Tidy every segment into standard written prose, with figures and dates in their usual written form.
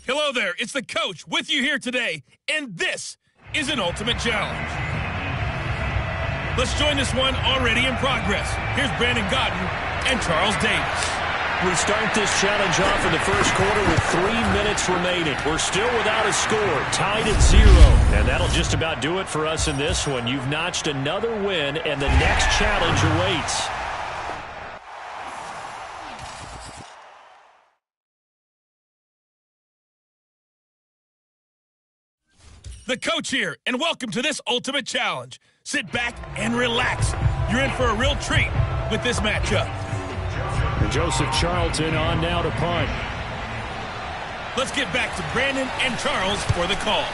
Hello there, it's the coach with you here today, and this is an ultimate challenge. Let's join this one already in progress. Here's Brandon Godden and Charles Davis. We start this challenge off in the first quarter with 3 minutes remaining. We're still without a score, tied at 0. And that'll just about do it for us in this one. You've notched another win, and the next challenge awaits. The coach here, and welcome to this ultimate challenge. Sit back and relax. You're in for a real treat with this matchup. And Joseph Charlton on now to punt. Let's get back to Brandon and Charles for the call.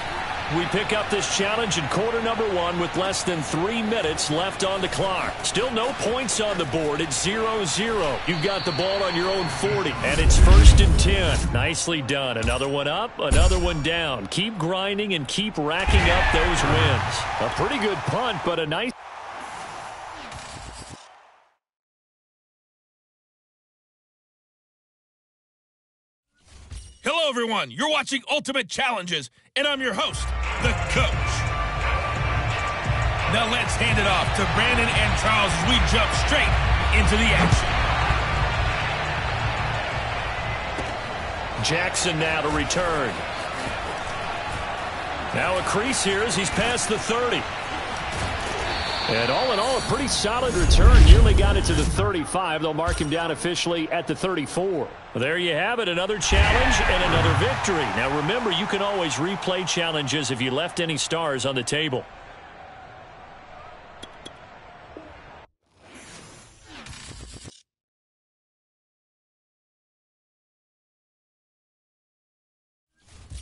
We pick up this challenge in quarter number 1 with less than 3 minutes left on the clock. Still no points on the board. It's 0-0. You've got the ball on your own 40, and it's 1st and 10. Nicely done. Another one up, another one down. Keep grinding and keep racking up those wins. A pretty good punt, but a nice... Hello, everyone. You're watching Ultimate Challenges, and I'm your host, the coach. Now let's hand it off to Brandon and Charles as we jump straight into the action. Jackson now to return. Now a crease here as he's past the 30. And all in all, a pretty solid return. Nearly got it to the 35. They'll mark him down officially at the 34. Well, there you have it, another challenge and another victory. Now remember, you can always replay challenges if you left any stars on the table.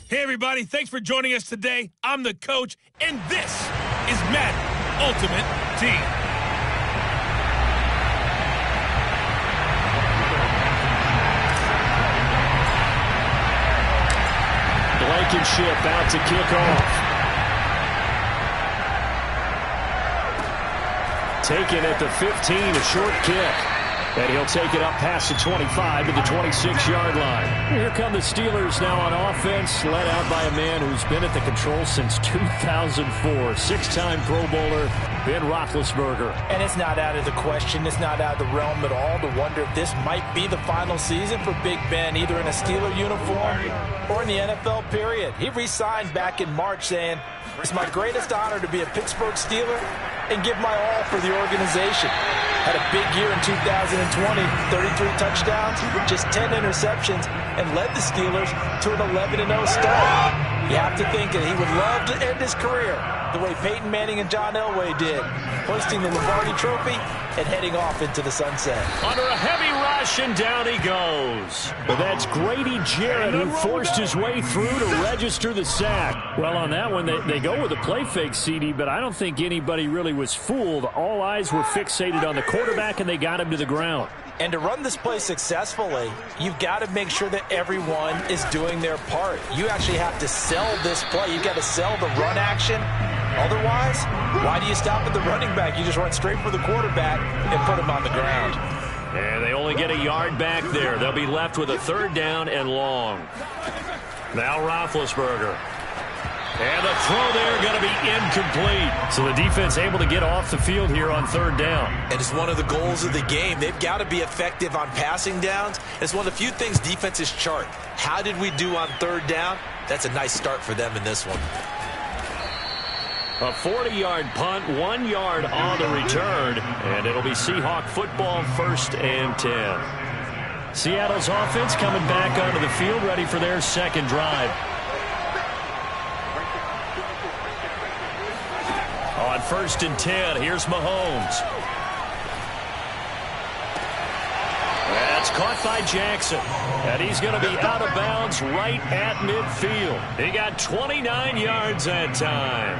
Hey, everybody. Thanks for joining us today. I'm the coach, and this is Madden Ultimate Team. Blankenship out to kick off. Taken at the 15, a short kick. And he'll take it up past the 25 to the 26-yard line. Here come the Steelers now on offense, led out by a man who's been at the control since 2004. Six-time Pro Bowler, Ben Roethlisberger. And it's not out of the question. It's not out of the realm at all to wonder if this might be the final season for Big Ben, either in a Steeler uniform or in the NFL period. He re-signed back in March saying, "It's my greatest honor to be a Pittsburgh Steeler and give my all for the organization." Had a big year in 2020, 33 touchdowns, just 10 interceptions, and led the Steelers to an 11-0 start. You have to think that he would love to end his career the way Peyton Manning and John Elway did, hoisting the Lombardi Trophy and heading off into the sunset. Under a heavy rush, and down he goes. But that's Grady Jarrett who forced his way through to register the sack. Well, on that one, they go with a play fake, CD, but I don't think anybody really was fooled. All eyes were fixated on the quarterback, and they got him to the ground. And to run this play successfully, you've got to make sure that everyone is doing their part. You actually have to sell this play. You've got to sell the run action. Otherwise, why do you stop at the running back? You just run straight for the quarterback and put him on the ground. And they only get a yard back there. They'll be left with a 3rd down and long. Now Roethlisberger. And the throw there going to be incomplete. So the defense able to get off the field here on 3rd down. And it's one of the goals of the game. They've got to be effective on passing downs. It's one of the few things defenses chart. How did we do on 3rd down? That's a nice start for them in this one. A 40-yard punt, 1 yard on the return, and it'll be Seahawk football, 1st and 10. Seattle's offense coming back onto the field, ready for their 2nd drive. On 1st and 10, here's Mahomes. That's caught by Jackson, and he's going to be out of bounds right at midfield. He got 29 yards that time.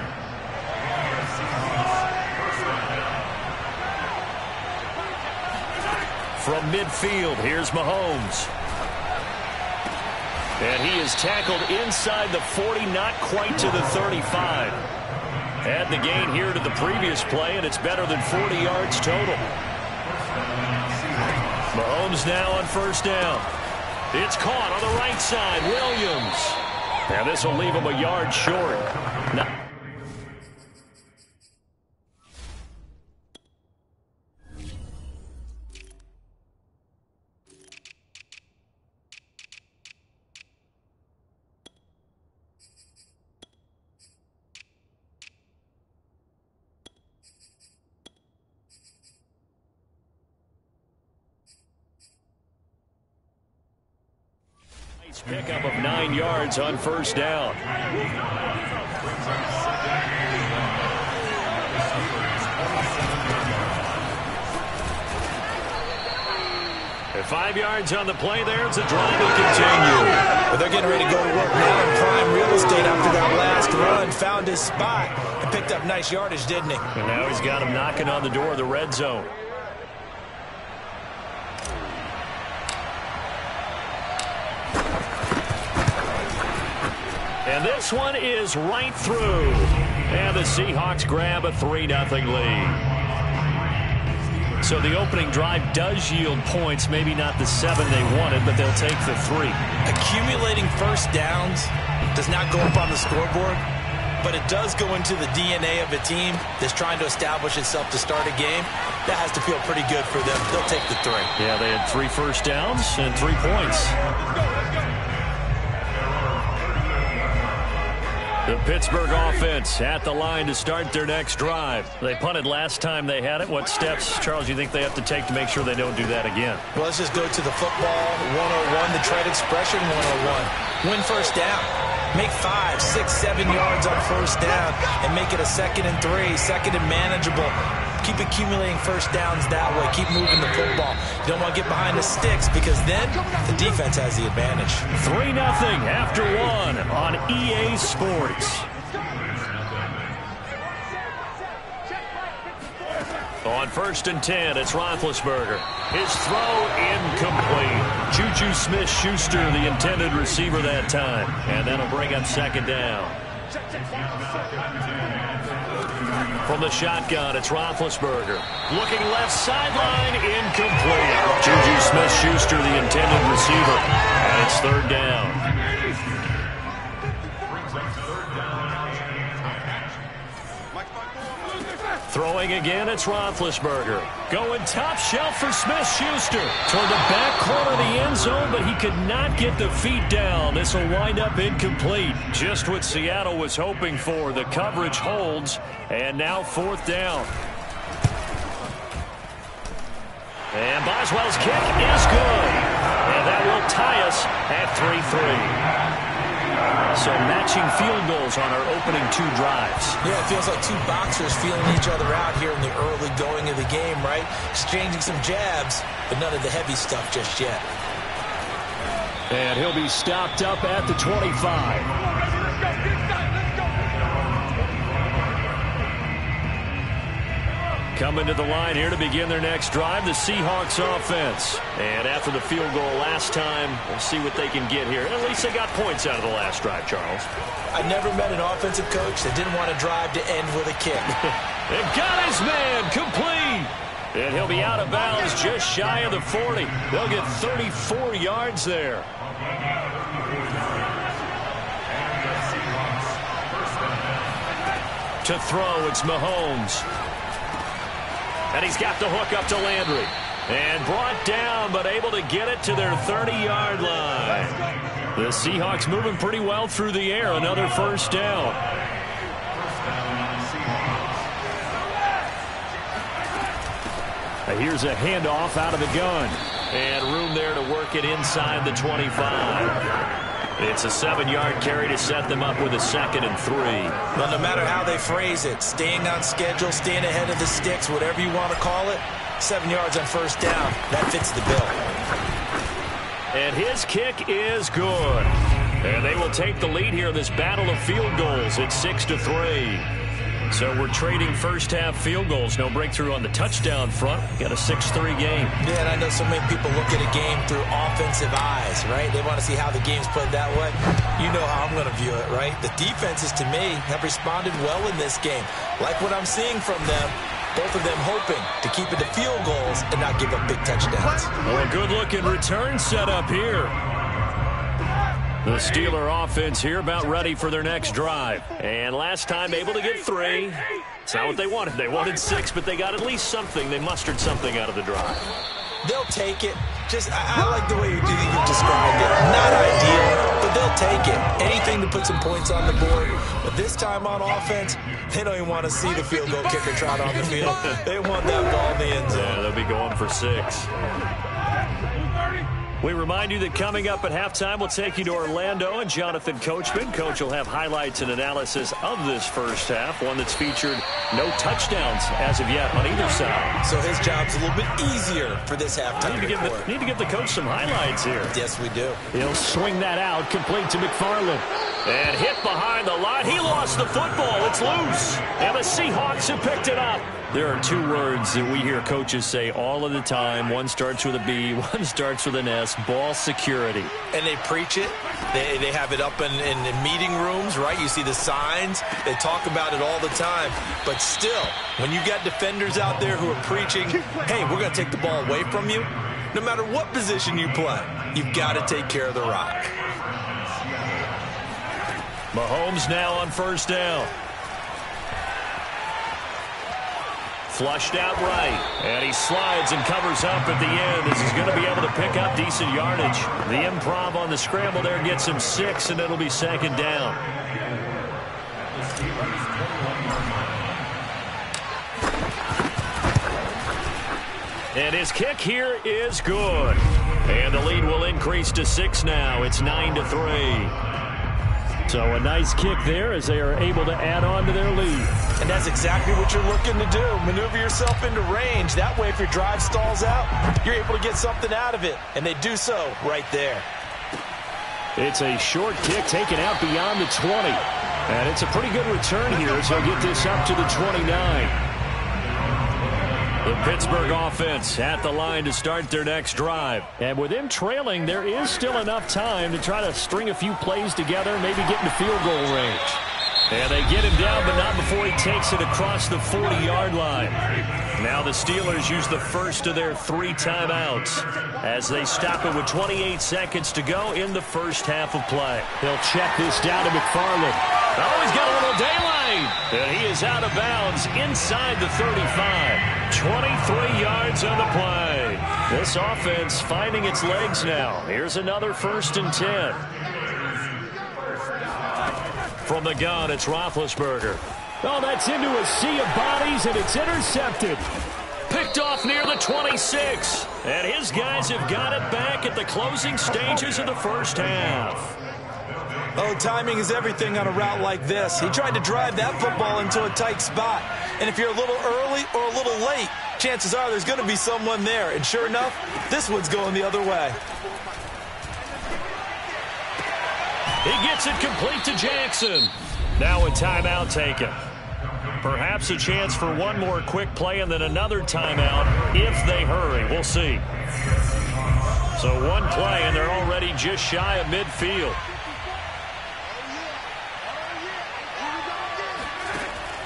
From midfield, here's Mahomes. And he is tackled inside the 40, not quite to the 35. Add the gain here to the previous play, and it's better than 40 yards total. Mahomes now on 1st down. It's caught on the right side. Williams. And this will leave him a yard short. Now, pickup of 9 yards on first down. And 5 yards on the play there. It's a drive will continue. But they're getting ready to go to work now in prime real estate after that last run. Found his spot and picked up nice yardage, didn't he? And now he's got him knocking on the door of the red zone. And this one is right through. And the Seahawks grab a 3-0 lead. So the opening drive does yield points, maybe not the 7 they wanted, but they'll take the 3. Accumulating first downs does not go up on the scoreboard, but it does go into the DNA of a team that's trying to establish itself to start a game. That has to feel pretty good for them. They'll take the 3. Yeah, they had 3 first downs and 3 points. The Pittsburgh offense at the line to start their next drive. They punted last time they had it. What steps, Charles, you think they have to take to make sure they don't do that again? Well, let's just go to the football 101, the trade expression 101. Win first down. Make 5, 6, 7 yards on first down and make it a 2nd and 3, 2nd and manageable. Keep accumulating first downs that way. Keep moving the football. You don't want to get behind the sticks because then the defense has the advantage. 3-0 after 1 on EA Sports. On 1st and 10, it's Roethlisberger. His throw incomplete. Juju Smith-Schuster, the intended receiver that time. And that'll bring up 2nd down. From the shotgun, it's Roethlisberger. Looking left sideline, incomplete. Juju Smith-Schuster, the intended receiver. And it's 3rd down. Throwing again, it's Roethlisberger. Going top shelf for Smith-Schuster. Toward the back corner of the end zone, but he could not get the feet down. This will wind up incomplete. Just what Seattle was hoping for. The coverage holds, and now 4th down. And Boswell's kick is good. And that will tie us at 3-3. So matching field goals on our opening 2 drives. Yeah, it feels like 2 boxers feeling each other out here in the early going of the game, right? Exchanging some jabs, but none of the heavy stuff just yet. And he'll be stopped up at the 25. Coming to the line here to begin their next drive, the Seahawks offense. And after the field goal last time, we'll see what they can get here. At least they got points out of the last drive, Charles. I never met an offensive coach that didn't want to drive to end with a kick. They got his man complete. And he'll be out of bounds just shy of the 40. They'll get 34 yards there. To throw, it's Mahomes. And he's got the hook up to Landry. And brought down, but able to get it to their 30-yard line. The Seahawks moving pretty well through the air. Another first down. Here's a handoff out of the gun. And room there to work it inside the 25. It's a 7-yard carry to set them up with a 2nd and 3. Well, no matter how they phrase it, staying on schedule, staying ahead of the sticks, whatever you want to call it, 7 yards on first down, that fits the bill. And his kick is good. And they will take the lead here in this battle of field goals. It's 6-3. So we're trading first-half field goals. No breakthrough on the touchdown front. Got a 6-3 game. Yeah, and I know so many people look at a game through offensive eyes, right? They want to see how the game's played that way. You know how I'm going to view it, right? The defenses, to me, have responded well in this game. Like what I'm seeing from them, both of them hoping to keep it to field goals and not give up big touchdowns. Oh, a good-looking return set up here. The Steeler offense here about ready for their next drive. And last time able to get 3. It's not what they wanted. They wanted 6, but they got at least something. They mustered something out of the drive. They'll take it. I like the way you described it. Not ideal, but they'll take it. Anything to put some points on the board. But this time on offense, they don't even want to see the field goal kicker trot on the field. They want that ball in the end zone. Yeah, they'll be going for 6. We remind you that coming up at halftime, we'll take you to Orlando and Jonathan Coachman. Coach will have highlights and analysis of this first half, one that's featured no touchdowns as of yet on either side. So his job's a little bit easier for this halftime report. Need to give the coach some highlights here. Yes, we do. He'll swing that out, complete to McFarland. And hit behind the line. He lost the football. It's loose. And the Seahawks have picked it up. There are 2 words that we hear coaches say all of the time. One starts with a B, one starts with an S. Ball security. And they preach it. They have it up in meeting rooms, right? You see the signs. They talk about it all the time. But still, when you got defenders out there who are preaching, hey, we're going to take the ball away from you, no matter what position you play, you've got to take care of the rock. Mahomes now on first down. Flushed out right. And he slides and covers up at the end as he's going to be able to pick up decent yardage. The improv on the scramble there gets him 6, and it'll be second down. And his kick here is good. And the lead will increase to 6 now. It's 9-3. So a nice kick there as they are able to add on to their lead. And that's exactly what you're looking to do. Maneuver yourself into range. That way, if your drive stalls out, you're able to get something out of it. And they do so right there. It's a short kick taken out beyond the 20. And it's a pretty good return here, so he'll get this up to the 29. The Pittsburgh offense at the line to start their next drive. And with them trailing, there is still enough time to try to string a few plays together, maybe get into field goal range. And they get him down, but not before he takes it across the 40-yard line. Now the Steelers use the first of their 3 timeouts as they stop it with 28 seconds to go in the first half of play. He'll check this down to McFarland. Oh, he's got a little daylight. And he is out of bounds inside the 35. 23 yards on the play. This offense finding its legs now. Here's another 1st and 10. From the gun, it's Roethlisberger. Oh, that's into a sea of bodies, and it's intercepted. Picked off near the 26. And his guys have got it back at the closing stages of the first half. Oh, timing is everything on a route like this. He tried to drive that football into a tight spot. And if you're a little early or a little late, chances are there's going to be someone there. And sure enough, this one's going the other way. He gets it complete to Jackson. Now a timeout taken. Perhaps a chance for one more quick play and then another timeout if they hurry. We'll see. So one play, and they're already just shy of midfield.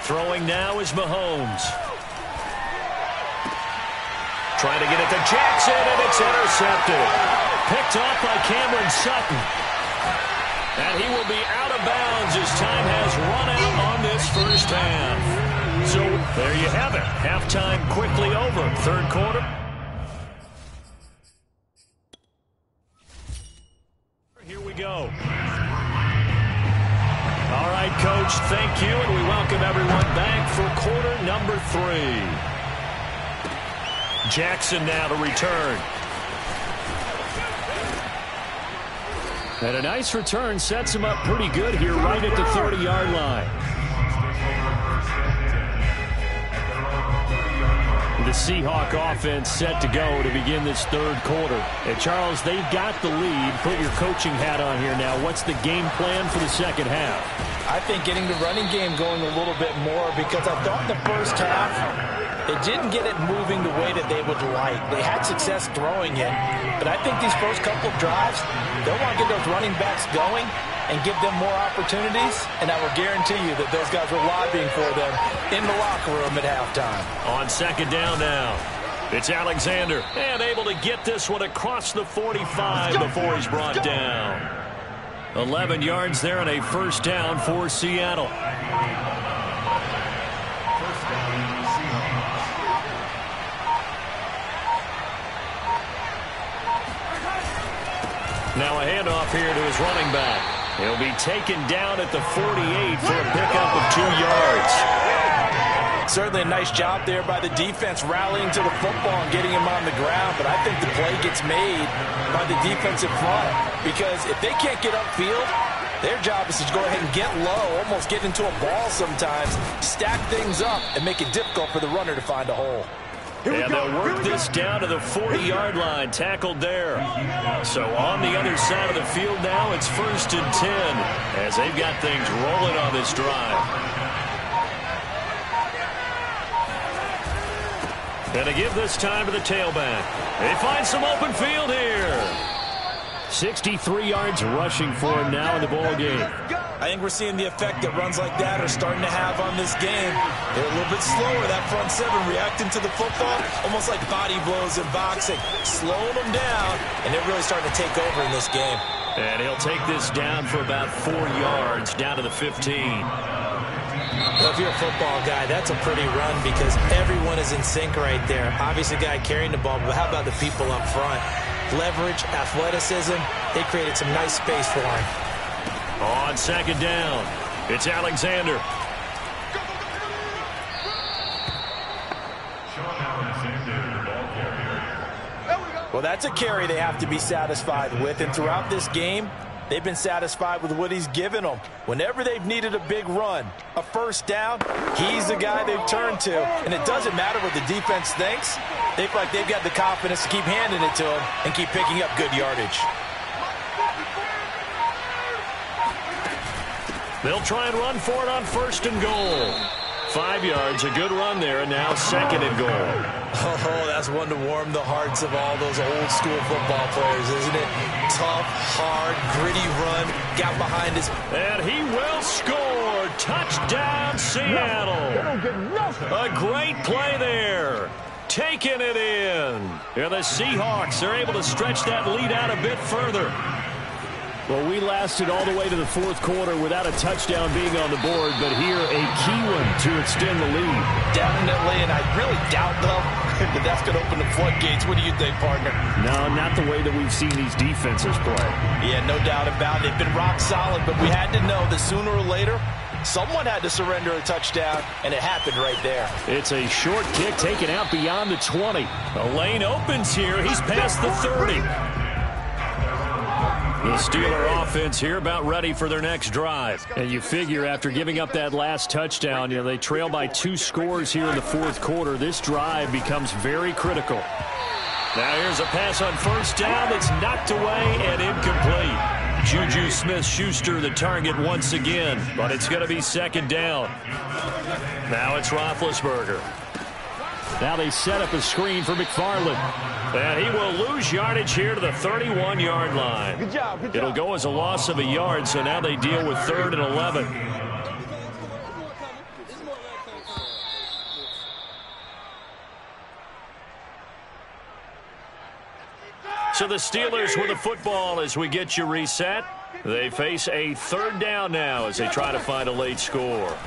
Throwing now is Mahomes. Trying to get it to Jackson, and it's intercepted. Picked off by Cameron Sutton. And he will be out of bounds as time has run out on this first half. So there you have it. Halftime quickly over. 3rd quarter. Here we go. All right, Coach, thank you, and we welcome everyone back for quarter number 3. Jackson now to return. And a nice return sets him up pretty good here right at the 30-yard line. The Seahawk offense set to go to begin this 3rd quarter. And Charles, they've got the lead. Put your coaching hat on here now. What's the game plan for the second half? I think getting the running game going a little bit more, because I thought in the first half they didn't get it moving the way that they would like. They had success throwing it, but I think these first couple of drives, they'll want to get those running backs going and give them more opportunities, and I will guarantee you that those guys were lobbying for them in the locker room at halftime. On second down now, it's Alexander, and able to get this one across the 45 before he's brought down. 11 yards there and a first down for Seattle. Now a handoff here to his running back. He'll be taken down at the 48 for a pickup of 2 yards. Certainly a nice job there by the defense rallying to the football and getting him on the ground, but I think the play gets made by the defensive front because if they can't get upfield, their job is to go ahead and get low, almost get into a ball sometimes, stack things up, and make it difficult for the runner to find a hole. And they'll work this down to the 40-yard line, tackled there. So on the other side of the field now, it's 1st and 10 as they've got things rolling on this drive. And to give this time to the tailback. They find some open field here. 63 yards rushing for him now in the ball game. I think we're seeing the effect that runs like that are starting to have on this game. They're a little bit slower, that front seven, reacting to the football, almost like body blows in boxing. Slowing them down, and they're really starting to take over in this game. And he'll take this down for about 4 yards, down to the 15. Well, if you're a football guy, that's a pretty run because everyone is in sync right there. Obviously, the guy carrying the ball, but how about the people up front? Leverage, athleticism, they created some nice space for him. On 2nd down, it's Alexander. Well, that's a carry they have to be satisfied with, and throughout this game, they've been satisfied with what he's given them. Whenever they've needed a big run, a first down, he's the guy they've turned to. And it doesn't matter what the defense thinks. They feel like they've got the confidence to keep handing it to him and keep picking up good yardage. They'll try and run for it on 1st and goal. 5 yards, a good run there, and now 2nd and goal. Oh, that's one to warm the hearts of all those old school football players, isn't it? Tough, hard, gritty run, got behind his... And he will score. Touchdown, Seattle. A great play there. Taking it in. And the Seahawks are able to stretch that lead out a bit further. Well, we lasted all the way to the 4th quarter without a touchdown being on the board, but here a key one to extend the lead. Definitely, and I really doubt, though, that that's going to open the floodgates. What do you think, partner? No, not the way that we've seen these defenses play. Yeah, no doubt about it. They've been rock solid, but we had to know that sooner or later, someone had to surrender a touchdown, and it happened right there. It's a short kick taken out beyond the 20. The lane opens here. He's past the 30. The Steeler offense here about ready for their next drive. And you figure after giving up that last touchdown, they trail by 2 scores here in the 4th quarter. This drive becomes very critical. Now here's a pass on 1st down that's knocked away and incomplete. Juju Smith-Schuster the target once again, but it's going to be 2nd down. Now it's Roethlisberger. Now they set up a screen for McFarland. And he will lose yardage here to the 31-yard line. Good job. It'll go as a loss of a yard, so now they deal with 3rd and 11. So the Steelers with the football as we get you reset. They face a 3rd down now as they try to find a late score.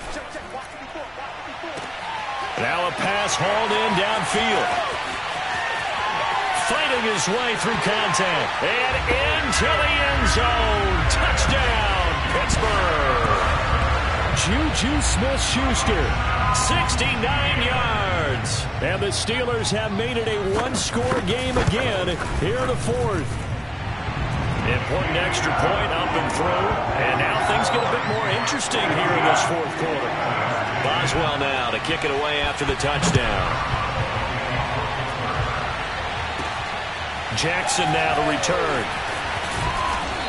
Now a pass hauled in downfield. Fighting his way through contact. And into the end zone. Touchdown, Pittsburgh. Juju Smith-Schuster, 69 yards. And the Steelers have made it a 1-score game again here in the 4th. Important extra point up and through. And now things get a bit more interesting here in this 4th quarter. Boswell now to kick it away after the touchdown. Jackson now to return.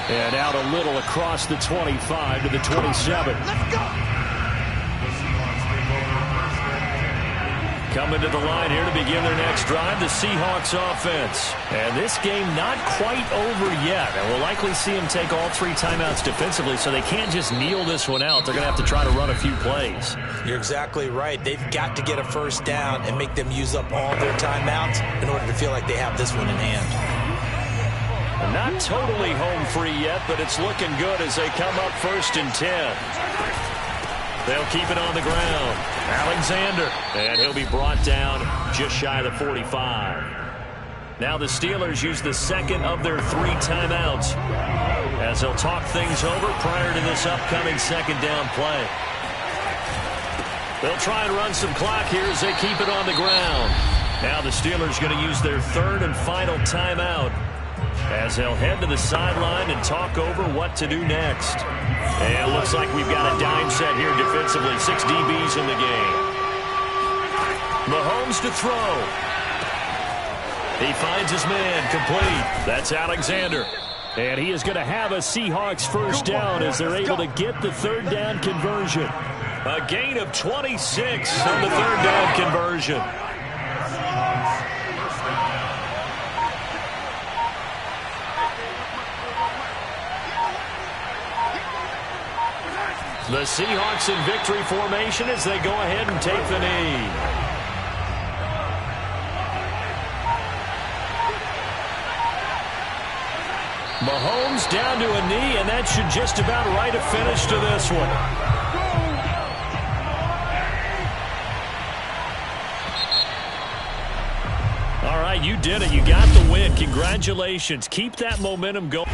And out a little across the 25 to the 27. Let's go. Coming to the line here to begin their next drive, the Seahawks offense. And this game not quite over yet. And we'll likely see them take all 3 timeouts defensively, so they can't just kneel this one out. They're going to have to try to run a few plays. You're exactly right. They've got to get a first down and make them use up all their timeouts in order to feel like they have this one in hand. And not totally home free yet, but it's looking good as they come up 1st and 10. They'll keep it on the ground. Alexander. And he'll be brought down just shy of the 45. Now the Steelers use the second of their 3 timeouts as they'll talk things over prior to this upcoming 2nd down play. They'll try and run some clock here as they keep it on the ground. Now the Steelers going to use their 3rd and final timeout as they'll head to the sideline and talk over what to do next. And it looks like we've got a dime set here defensively. 6 DBs in the game. Mahomes to throw. He finds his man complete. That's Alexander. And he is going to have a Seahawks first down as they're able to get the 3rd down conversion. A gain of 26 on the 3rd down conversion. The Seahawks in victory formation as they go ahead and take the knee. Mahomes down to a knee, and that should just about write a finish to this one. All right, you did it. You got the win. Congratulations. Keep that momentum going.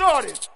started.